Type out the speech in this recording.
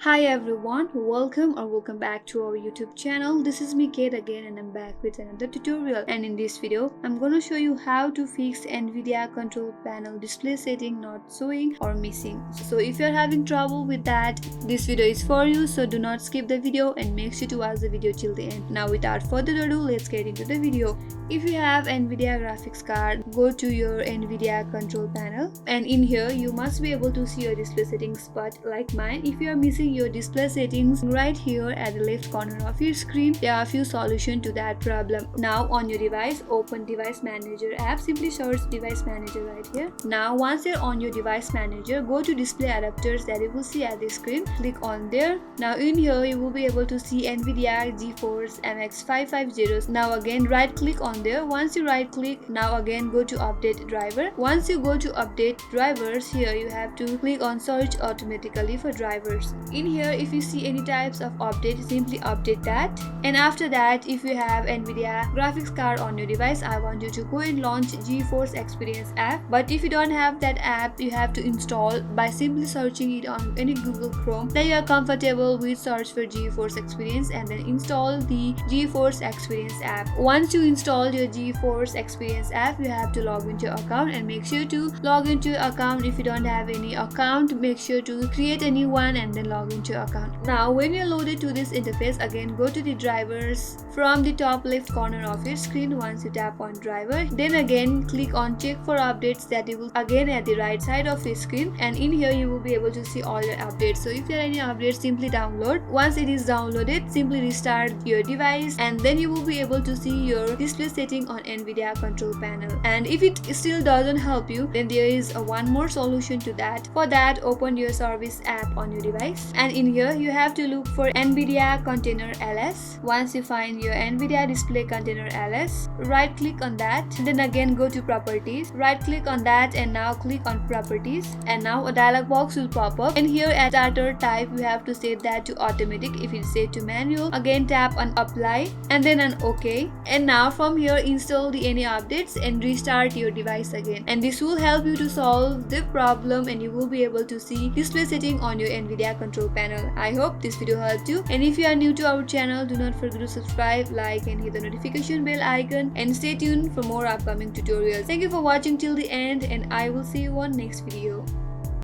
Hi everyone, welcome back to our YouTube channel. This is me Kate again and I'm back with another tutorial, and in this video I'm gonna show you how to fix NVIDIA Control Panel display setting not showing or missing. So if you're having trouble with that, this video is for you, so do not skip the video and make sure to watch the video till the end. Now without further ado, let's get into the video. If you have NVIDIA graphics card, go to your NVIDIA Control Panel, and in here you must be able to see your display settings, but like mine, if you are missing your display settings, right here at the left corner of your screen there are a few solutions to that problem. Now on your device, open Device Manager app, simply search Device Manager right here. Now once you're on your Device Manager, go to Display Adapters that you will see at the screen, click on there. Now in here you will be able to see NVIDIA GeForce MX 550. Now again right click on there. Once you right click, now again go to Update Driver. Once you go to Update Drivers, here you have to click on Search Automatically for drivers. In here if you see any types of update, simply update that. And after that, if you have NVIDIA graphics card on your device, I want you to go and launch GeForce Experience app. But if you don't have that app, you have to install by simply searching it on any Google Chrome that you are comfortable with. Search for GeForce Experience and then install the GeForce Experience app. Once you install your GeForce Experience app, you have to log into your account, and make sure to log into your account. If you don't have any account, make sure to create a new one and then log into your account. Now when you're loaded to this interface, again go to the drivers from the top left corner of your screen. Once you tap on driver, then again click on check for updates, that you will again at the right side of your screen, and in here you will be able to see all your updates. So if there are any updates, simply download. Once it is downloaded, simply restart your device, and then you will be able to see your display setting on NVIDIA Control Panel. And if it still doesn't help you, then there is one more solution to that. For that, open your service app on your device, and in here you have to look for NVIDIA Container LS. Once you find your NVIDIA Display Container LS, right click on that, then again go to Properties, right click on that, and now click on Properties, and now a dialog box will pop up, and here at Starter Type you have to set that to automatic. If it's set to manual, again tap on Apply and then on OK, and now from here install the any updates and restart your device again, and this will help you to solve the problem, and you will be able to see display setting on your NVIDIA Control Panel. I hope this video helped you, and if you are new to our channel, do not forget to subscribe, like and hit the notification bell icon, and stay tuned for more upcoming tutorials. Thank you for watching till the end, and I will see you on next video.